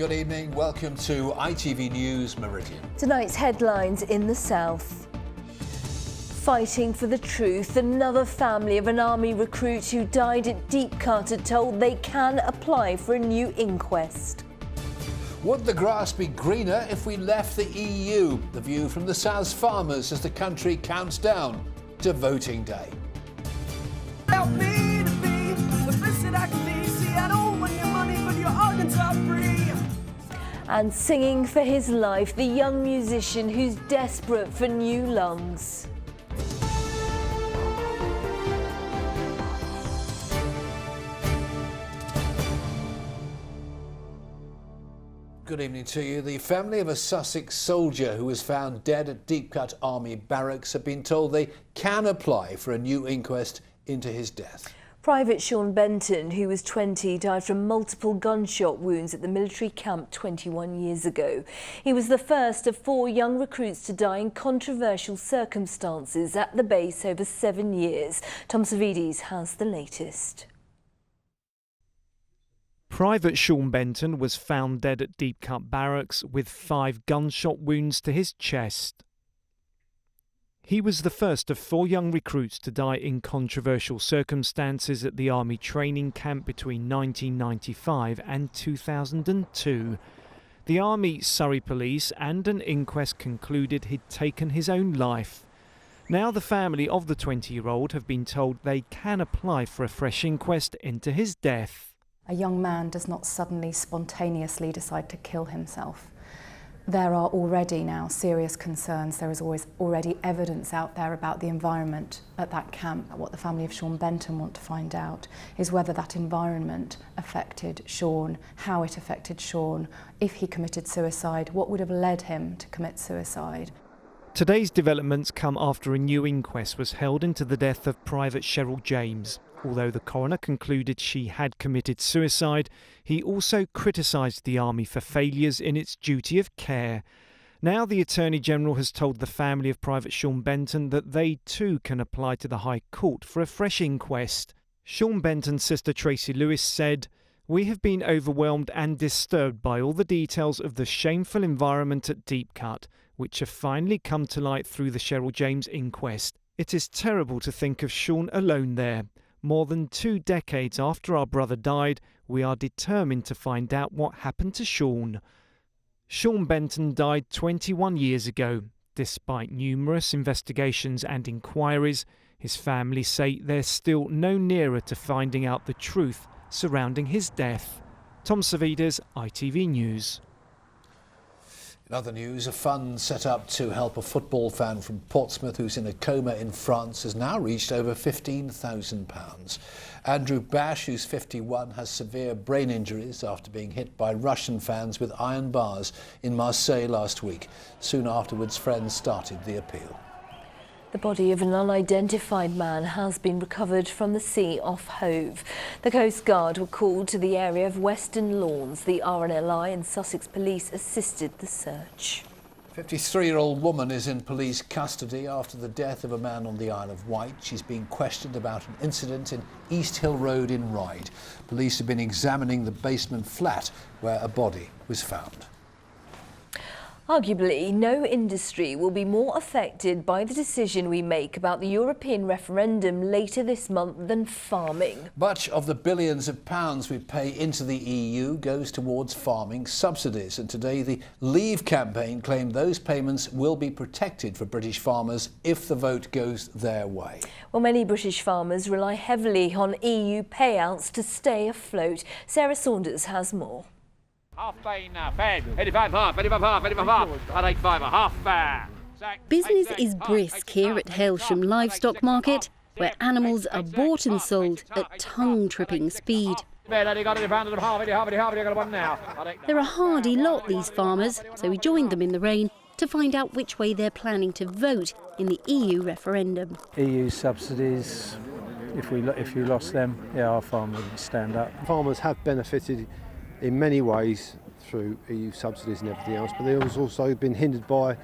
Good evening, welcome to ITV News Meridian. Tonight's headlines in the south. Fighting for the truth, another family of an army recruit who died at Deep Cut are told they can apply for a new inquest. Would the grass be greener if we left the EU? The view from the South's farmers as the country counts down to voting day. Help me to be the best that I can be. See, I don't want your money, but your organs are free. And singing for his life, the young musician who's desperate for new lungs. Good evening to you. The family of a Sussex soldier who was found dead at Deep Cut Army Barracks have been told they can apply for a new inquest into his death. Private Sean Benton, who was 20, died from multiple gunshot wounds at the military camp 21 years ago. He was the first of 4 young recruits to die in controversial circumstances at the base over 7 years. Tom Savides has the latest. Private Sean Benton was found dead at Deep Cut Barracks with 5 gunshot wounds to his chest. He was the first of 4 young recruits to die in controversial circumstances at the Army training camp between 1995 and 2002. The Army, Surrey Police and an inquest concluded he'd taken his own life. Now the family of the 20-year-old have been told they can apply for a fresh inquest into his death. A young man does not suddenly, spontaneously decide to kill himself. There are already now serious concerns. There is already evidence out there about the environment at that camp. What the family of Sean Benton want to find out is whether that environment affected Sean, how it affected Sean, if he committed suicide, what would have led him to commit suicide. Today's developments come after a new inquest was held into the death of Private Cheryl James. Although the coroner concluded she had committed suicide, he also criticised the Army for failures in its duty of care. Now the Attorney-General has told the family of Private Sean Benton that they too can apply to the High Court for a fresh inquest. Sean Benton's sister Tracy Lewis said, "We have been overwhelmed and disturbed by all the details of the shameful environment at Deep Cut, which have finally come to light through the Cheryl James inquest. It is terrible to think of Sean alone there. More than 2 decades after our brother died, we are determined to find out what happened to Sean." Sean Benton died 21 years ago. Despite numerous investigations and inquiries, his family say they're still no nearer to finding out the truth surrounding his death. Tom Savides, ITV News. In other news, a fund set up to help a football fan from Portsmouth who's in a coma in France has now reached over £15,000. Andrew Bash, who's 51, has severe brain injuries after being hit by Russian fans with iron bars in Marseille last week. Soon afterwards, friends started the appeal. The body of an unidentified man has been recovered from the sea off Hove. The Coast Guard were called to the area of Western Lawns. The RNLI and Sussex Police assisted the search. A 53-year-old woman is in police custody after the death of a man on the Isle of Wight. She's being questioned about an incident in East Hill Road in Ryde. Police have been examining the basement flat where a body was found. Arguably, no industry will be more affected by the decision we make about the European referendum later this month than farming. Much of the billions of pounds we pay into the EU goes towards farming subsidies, and today the Leave campaign claimed those payments will be protected for British farmers if the vote goes their way. Well, many British farmers rely heavily on EU payouts to stay afloat. Sarah Saunders has more. Half fine now, fed. 85 half, 85 half, 85 half. I'd 85 half fair. Business is brisk here at Hailsham Livestock Market, where animals are bought and sold at tongue-tripping speed. They're a hardy lot, these farmers, so we joined them in the rain to find out which way they're planning to vote in the EU referendum. EU subsidies, if you lost them, yeah, our farm wouldn't stand up. Farmers have benefited in many ways through EU subsidies and everything else, but they've also been hindered by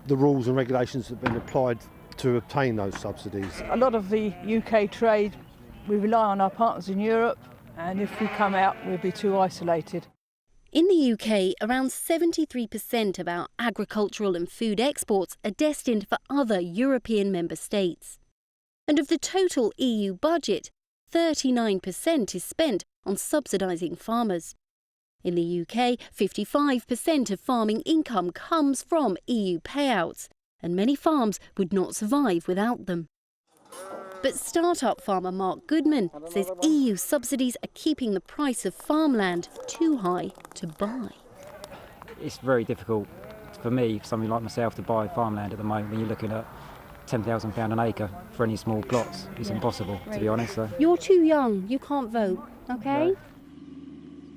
the rules and regulations that have been applied to obtain those subsidies. A lot of the UK trade, we rely on our partners in Europe, and if we come out, we'll be too isolated. In the UK, around 73% of our agricultural and food exports are destined for other European member states. And of the total EU budget, 39% is spent on subsidising farmers. In the UK, 55% of farming income comes from EU payouts, and many farms would not survive without them. But start-up farmer Mark Goodman says EU subsidies are keeping the price of farmland too high to buy. It's very difficult for me, somebody like myself, to buy farmland at the moment when you're looking at £10,000 an acre for any small plots. It's impossible, to be honest. So. You're too young, you can't vote, OK? No.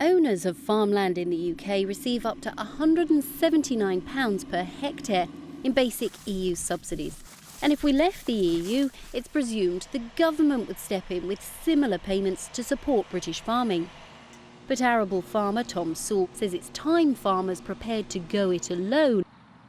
Owners of farmland in the UK receive up to £179 per hectare in basic EU subsidies. And if we left the EU, it's presumed the government would step in with similar payments to support British farming. But arable farmer Tom Sewell says it's time farmers prepared to go it alone.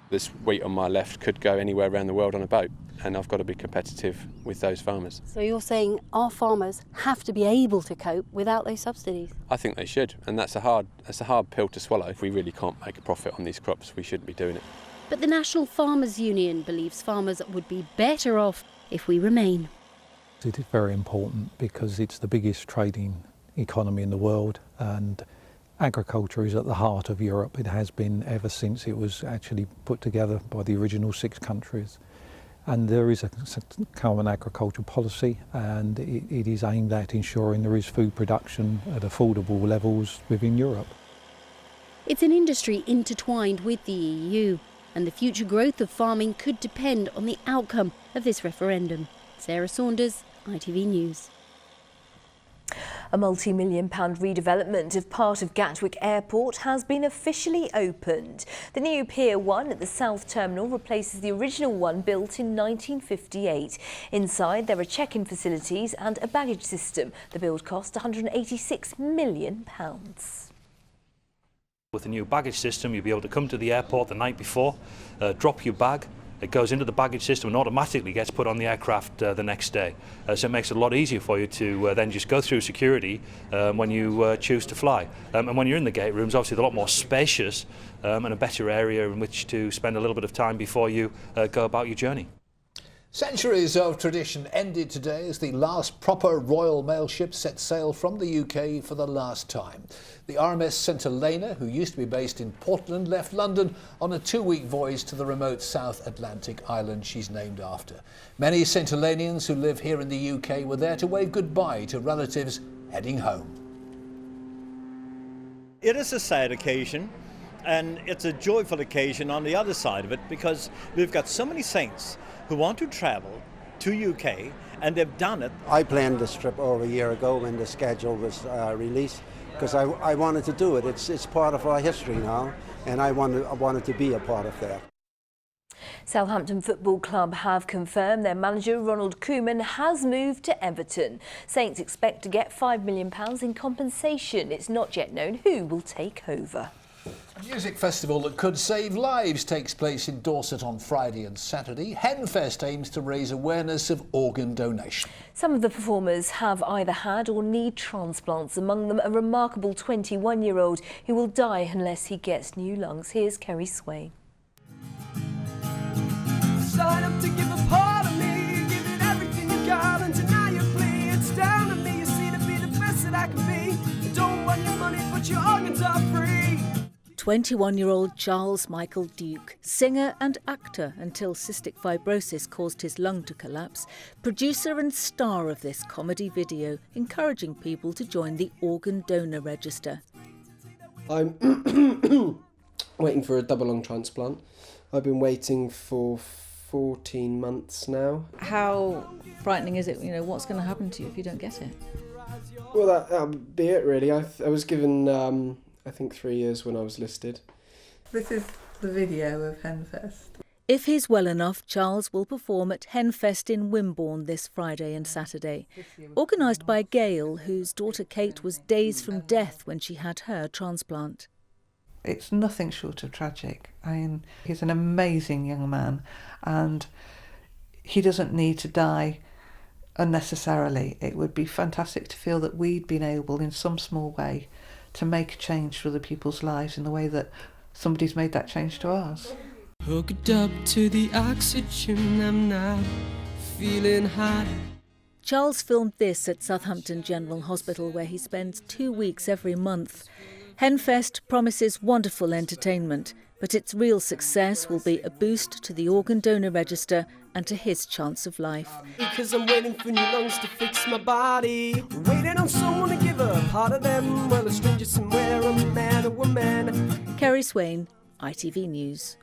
This wheat on my left could go anywhere around the world on a boat, and I've got to be competitive with those farmers. So you're saying our farmers have to be able to cope without those subsidies? I think they should, and that's a hard pill to swallow. If we really can't make a profit on these crops, we shouldn't be doing it. But the National Farmers Union believes farmers would be better off if we remain. It is very important because it's the biggest trading economy in the world, and agriculture is at the heart of Europe. It has been ever since it was actually put together by the original 6 countries. And there is a common agricultural policy, and it is aimed at ensuring there is food production at affordable levels within Europe. It's an industry intertwined with the EU, and the future growth of farming could depend on the outcome of this referendum. Sarah Saunders, ITV News. A multi-million-pound redevelopment of part of Gatwick Airport has been officially opened. The new Pier 1 at the South Terminal replaces the original one built in 1958. Inside there are check-in facilities and a baggage system. The build cost £186 million. With the new baggage system, you'll be able to come to the airport the night before, drop your bag. It goes into the baggage system and automatically gets put on the aircraft the next day. So it makes it a lot easier for you to then just go through security when you choose to fly. And when you're in the gate rooms, obviously they're a lot more spacious and a better area in which to spend a little bit of time before you go about your journey. Centuries of tradition ended today as the last proper Royal Mail ship set sail from the UK for the last time. The RMS St Helena, who used to be based in Portland, left London on a 2-week voyage to the remote South Atlantic island she's named after. Many St Helenians who live here in the UK were there to wave goodbye to relatives heading home. It is a sad occasion, and it's a joyful occasion on the other side of it, because we've got so many saints who want to travel to UK, and they've done it. I planned this trip over a year ago when the schedule was released, because I wanted to do it. It's part of our history now, and I wanted to be a part of that. Southampton Football Club have confirmed their manager Ronald Koeman has moved to Everton. Saints expect to get £5 million in compensation. It's not yet known who will take over. A music festival that could save lives takes place in Dorset on Friday and Saturday. Henfest aims to raise awareness of organ donation. Some of the performers have either had or need transplants, among them a remarkable 21-year-old who will die unless he gets new lungs. Here's Kerry Swain. Sign up to give a part of me, give it everything you got, and deny your plea. It's down to me, you see, to be the best that I can be. I don't want your money, but your organs are free. 21-year-old Charles Michael Duke, singer and actor until cystic fibrosis caused his lung to collapse, producer and star of this comedy video, encouraging people to join the organ donor register. I'm waiting for a double lung transplant. I've been waiting for 14 months now. How frightening is it? You know, what's going to happen to you if you don't get it? Well, that'll be it really. I was given I think 3 years when I was listed. This is the video of Henfest. If he's well enough, Charles will perform at Henfest in Wimborne this Friday and Saturday. Organised by Gail, whose daughter Kate was days from death when she had her transplant. It's nothing short of tragic. I mean, he's an amazing young man, and he doesn't need to die unnecessarily. It would be fantastic to feel that we'd been able, in some small way, to make a change for other people's lives in the way that somebody's made that change to ours. Hooked up to the oxygen, I'm not feeling hot. Charles filmed this at Southampton General Hospital, where he spends 2 weeks every month. Henfest promises wonderful entertainment, but its real success will be a boost to the organ donor register and to his chance of life. Because I'm waiting for new lungs to fix my body. Waiting on someone to give a part of them. Well, a stranger somewhere, a man, a woman. Kerry Swain, ITV News.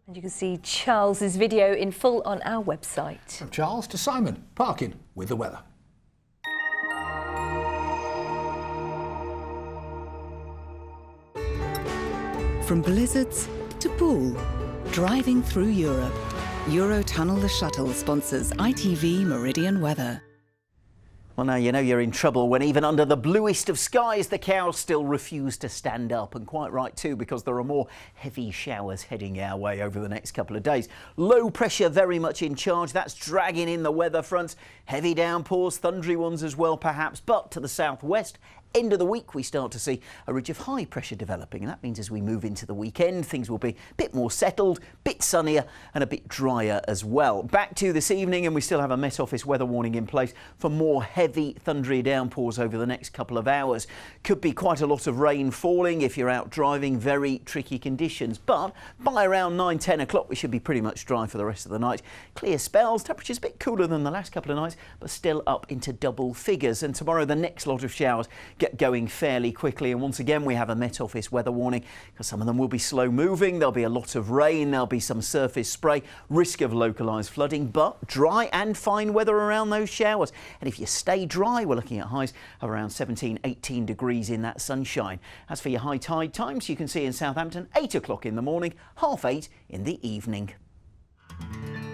And you can see Charles's video in full on our website. From Charles to Simon, parking with the weather. From blizzards to pool, driving through Europe. Eurotunnel the Shuttle sponsors ITV Meridian weather. Well, now you know you're in trouble when even under the bluest of skies the cows still refuse to stand up, and quite right too, because there are more heavy showers heading our way over the next couple of days. Low pressure very much in charge, that's dragging in the weather fronts. Heavy downpours, thundery ones as well perhaps, but to the southwest, end of the week we start to see a ridge of high pressure developing, and that means as we move into the weekend things will be a bit more settled, bit sunnier and a bit drier as well. Back to this evening, and we still have a Met Office weather warning in place for more heavy thundery downpours over the next couple of hours. Could be quite a lot of rain falling if you're out driving, very tricky conditions, but by around 9-10 o'clock we should be pretty much dry for the rest of the night. Clear spells, temperatures a bit cooler than the last couple of nights, but still up into double figures, and tomorrow the next lot of showers get going fairly quickly, and once again we have a Met Office weather warning because some of them will be slow moving. There'll be a lot of rain, there'll be some surface spray, risk of localised flooding, but dry and fine weather around those showers. And if you stay dry, we're looking at highs of around 17-18 degrees in that sunshine. As for your high tide times, you can see in Southampton 8 o'clock in the morning, 8:30 in the evening.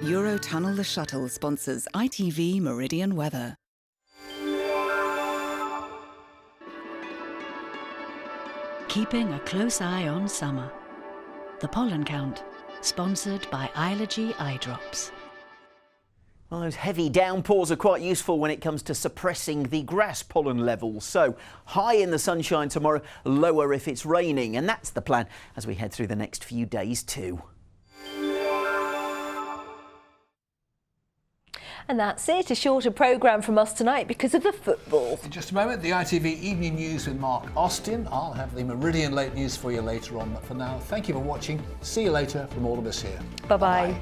Eurotunnel the Shuttle sponsors ITV Meridian weather. Keeping a close eye on summer. The Pollen Count, sponsored by Ilogy Eye Drops. Well, those heavy downpours are quite useful when it comes to suppressing the grass pollen levels. So high in the sunshine tomorrow, lower if it's raining, and that's the plan as we head through the next few days too. And that's it, a shorter programme from us tonight because of the football. In just a moment, the ITV Evening News with Mark Austin. I'll have the Meridian Late News for you later on. But for now, thank you for watching. See you later from all of us here. Bye-bye.